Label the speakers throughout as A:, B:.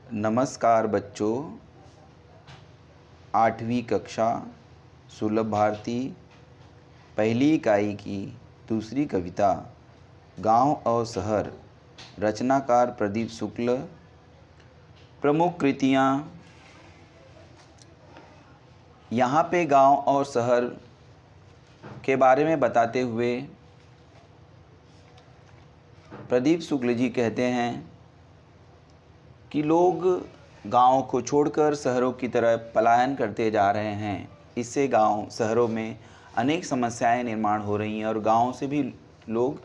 A: नमस्कार बच्चों। 8वीं कक्षा सुलभ भारती पहली इकाई की दूसरी कविता गांव और शहर, रचनाकार प्रदीप शुक्ल। प्रमुख कृतियाँ। यहाँ पे गांव और शहर के बारे में बताते हुए प्रदीप शुक्ल जी कहते हैं कि लोग गांव को छोड़कर शहरों की तरफ पलायन करते जा रहे हैं। इससे गांव शहरों में अनेक समस्याएं निर्माण हो रही हैं और गांव से भी लोग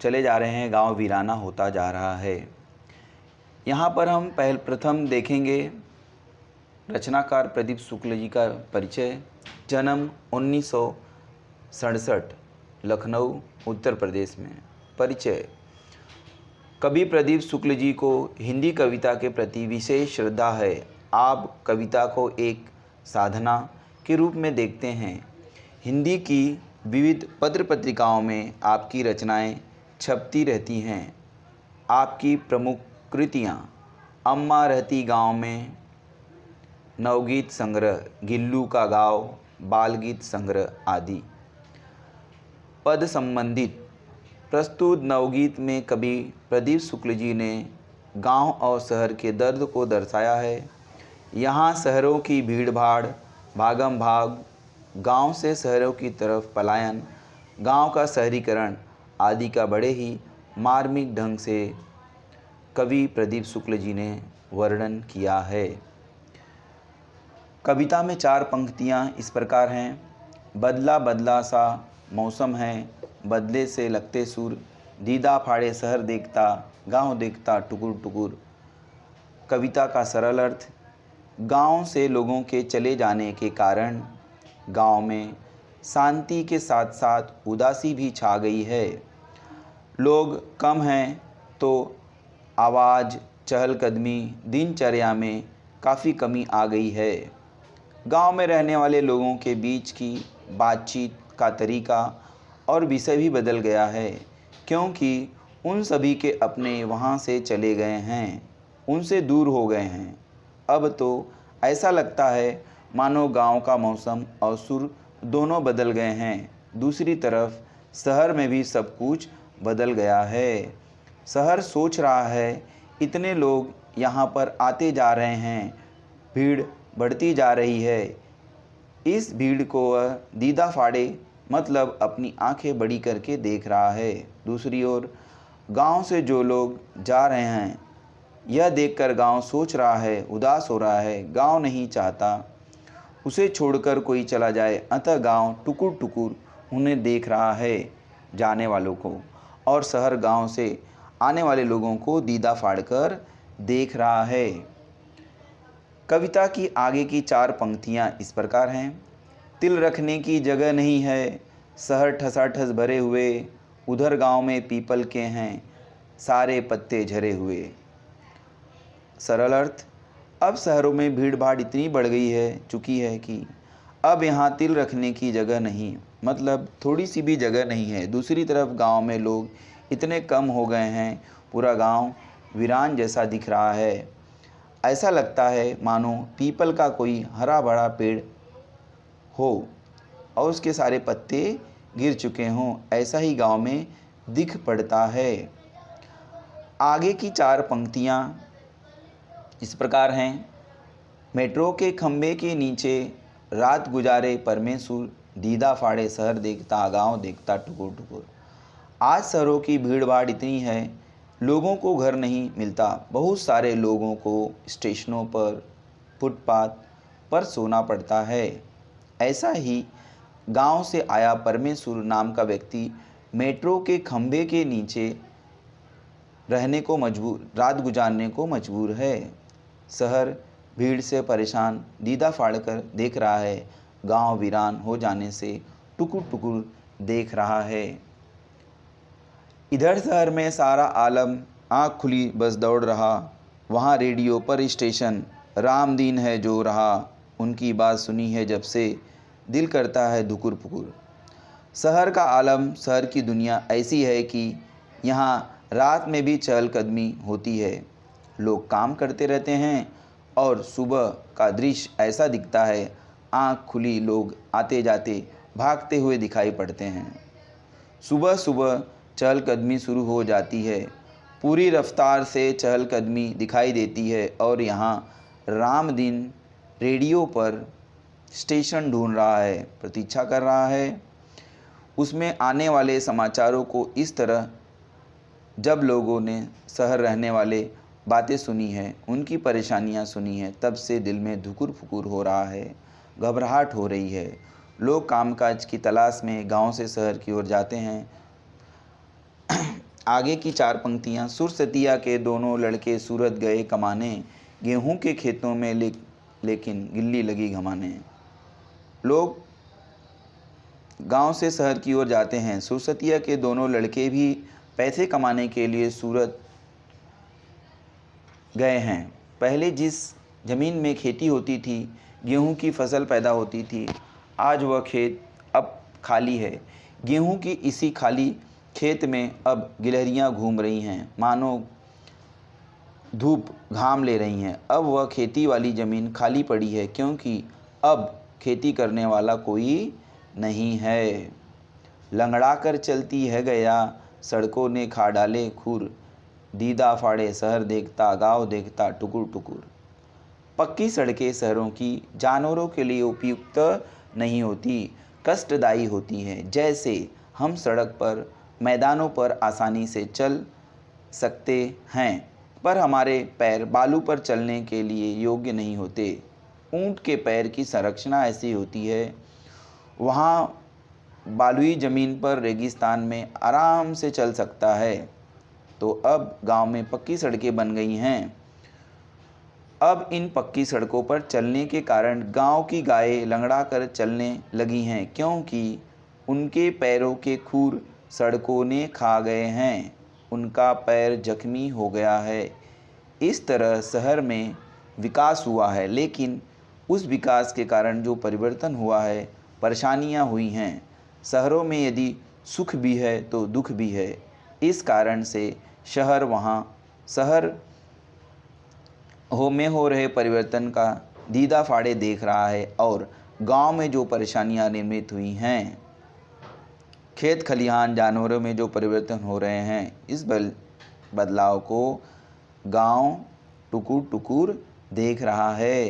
A: चले जा रहे हैं। गांव वीराना होता जा रहा है। यहाँ पर हम प्रथम देखेंगे रचनाकार प्रदीप शुक्ल जी का परिचय। जन्म 1967 लखनऊ उत्तर प्रदेश में। परिचय। कवि प्रदीप शुक्ल जी को हिंदी कविता के प्रति विशेष श्रद्धा है। आप कविता को एक साधना के रूप में देखते हैं। हिंदी की विविध पत्र पत्रिकाओं में आपकी रचनाएं छपती रहती हैं। आपकी प्रमुख कृतियाँ अम्मा रहती गांव में, नवगीत संग्रह, गिल्लू का गाँव, बाल गीत संग्रह आदि। पद संबंधित प्रस्तुत नवगीत में कवि प्रदीप शुक्ल जी ने गांव और शहर के दर्द को दर्शाया है। यहाँ शहरों की भीड़ भाड़, भागम भाग, गांव से शहरों की तरफ पलायन, गांव का शहरीकरण आदि का बड़े ही मार्मिक ढंग से कवि प्रदीप शुक्ल जी ने वर्णन किया है। कविता में 4 पंक्तियाँ इस प्रकार हैं। बदला बदला सा मौसम है, बदले से लगते सुर, दीदा फाड़े शहर देखता, गांव देखता टुकुर टुकुर। कविता का सरल अर्थ। गांव से लोगों के चले जाने के कारण गांव में शांति के साथ साथ उदासी भी छा गई है। लोग कम हैं तो आवाज़, चहलकदमी, दिनचर्या में काफ़ी कमी आ गई है। गांव में रहने वाले लोगों के बीच की बातचीत का तरीका और विषय भी बदल गया है, क्योंकि उन सभी के अपने वहाँ से चले गए हैं, उनसे दूर हो गए हैं। अब तो ऐसा लगता है मानो गांव का मौसम और सुर दोनों बदल गए हैं। दूसरी तरफ शहर में भी सब कुछ बदल गया है। शहर सोच रहा है इतने लोग यहाँ पर आते जा रहे हैं, भीड़ बढ़ती जा रही है, इस भीड़ को वह दीदा फाड़े मतलब अपनी आंखें बड़ी करके देख रहा है। दूसरी ओर गांव से जो लोग जा रहे हैं, यह देखकर गांव सोच रहा है, उदास हो रहा है। गांव नहीं चाहता उसे छोड़कर कोई चला जाए, अतः गांव टुकुर टुकुर उन्हें देख रहा है, जाने वालों को, और शहर गांव से आने वाले लोगों को दीदा फाड़कर देख रहा है। कविता की आगे की 4 पंक्तियाँ इस प्रकार हैं। तिल रखने की जगह नहीं है, शहर ठसाठस भरे हुए, उधर गांव में पीपल के हैं सारे पत्ते झरे हुए। सरल अर्थ। अब शहरों में भीड़ भाड़ इतनी बढ़ गई है चुकी है कि अब यहाँ तिल रखने की जगह नहीं, मतलब थोड़ी सी भी जगह नहीं है। दूसरी तरफ गांव में लोग इतने कम हो गए हैं, पूरा गांव वीरान जैसा दिख रहा है। ऐसा लगता है मानो पीपल का कोई हरा भरा पेड़ हो और उसके सारे पत्ते गिर चुके हों, ऐसा ही गांव में दिख पड़ता है। आगे की 4 पंक्तियाँ इस प्रकार हैं। मेट्रो के खंबे के नीचे रात गुजारे परमेश्वर, दीदा फाड़े शहर देखता, गांव देखता टुकुर टुकुर। आज शहरों की भीड़ भाड़ इतनी है, लोगों को घर नहीं मिलता। बहुत सारे लोगों को स्टेशनों पर, फुटपाथ पर सोना पड़ता है। ऐसा ही गांव से आया परमेश्वर नाम का व्यक्ति मेट्रो के खंबे के नीचे रहने को मजबूर, रात गुजारने को मजबूर है। शहर भीड़ से परेशान दीदा फाड़कर देख रहा है, गांव वीरान हो जाने से टुकुर टुकुर देख रहा है। इधर शहर में सारा आलम आँख खुली बस दौड़ रहा, वहाँ रेडियो पर स्टेशन राम दीन है जो रहा, उनकी बात सुनी है जब से दिल करता है धुकुर पुकुर। शहर का आलम, शहर की दुनिया ऐसी है कि यहाँ रात में भी चहलकदमी होती है। लोग काम करते रहते हैं और सुबह का दृश्य ऐसा दिखता है, आँख खुली लोग आते जाते भागते हुए दिखाई पड़ते हैं। सुबह सुबह चहलकदमी शुरू हो जाती है, पूरी रफ्तार से चहलकदमी दिखाई देती है और यहाँ राम दिन रेडियो पर स्टेशन ढूंढ रहा है, प्रतीक्षा कर रहा है। उसमें आने वाले समाचारों को इस तरह जब लोगों ने शहर रहने वाले बातें सुनी हैं, उनकी परेशानियां सुनी हैं, तब से दिल में धुकुर फुकुर हो रहा है, घबराहट हो रही है। लोग कामकाज की तलाश में गांव से शहर की ओर जाते हैं। आगे की 4 पंक्तियां, सुरसतिया के दोनों लड़के सूरत गए कमाने, गेहूं के खेतों में लेकिन गिल्ली लगी घमाने। लोग गांव से शहर की ओर जाते हैं। सुरसतिया के दोनों लड़के भी पैसे कमाने के लिए सूरत गए हैं। पहले जिस ज़मीन में खेती होती थी, गेहूं की फसल पैदा होती थी, आज वह खेत अब खाली है। गेहूं की इसी खाली खेत में अब गिलहरियां घूम रही हैं, मानो धूप घाम ले रही हैं। अब वह खेती वाली ज़मीन खाली पड़ी है, क्योंकि अब खेती करने वाला कोई नहीं है। लंगड़ा कर चलती है गया, सड़कों ने खा डाले खूर, दीदा फाड़े शहर देखता, गाँव देखता टुकुर टुकुर। पक्की सड़कें शहरों की जानवरों के लिए उपयुक्त नहीं होती, कष्टदायी होती हैं। जैसे हम सड़क पर, मैदानों पर आसानी से चल सकते हैं, पर हमारे पैर बालू पर चलने के लिए योग्य नहीं होते। ऊंट के पैर की संरचना ऐसी होती है, वहाँ बालुई ज़मीन पर रेगिस्तान में आराम से चल सकता है। तो अब गांव में पक्की सड़कें बन गई हैं। अब इन पक्की सड़कों पर चलने के कारण गांव की गायें लंगड़ा कर चलने लगी हैं, क्योंकि उनके पैरों के खूर सड़कों ने खा गए हैं, उनका पैर जख्मी हो गया है। इस तरह शहर में विकास हुआ है, लेकिन उस विकास के कारण जो परिवर्तन हुआ है, परेशानियां हुई हैं। शहरों में यदि सुख भी है तो दुख भी है। इस कारण से शहर में हो रहे परिवर्तन का दीदा फाड़े देख रहा है, और गांव में जो परेशानियां निर्मित हुई हैं, खेत खलिहान जानवरों में जो परिवर्तन हो रहे हैं, इस बदलाव को गांव टुकुर टुकुर देख रहा है।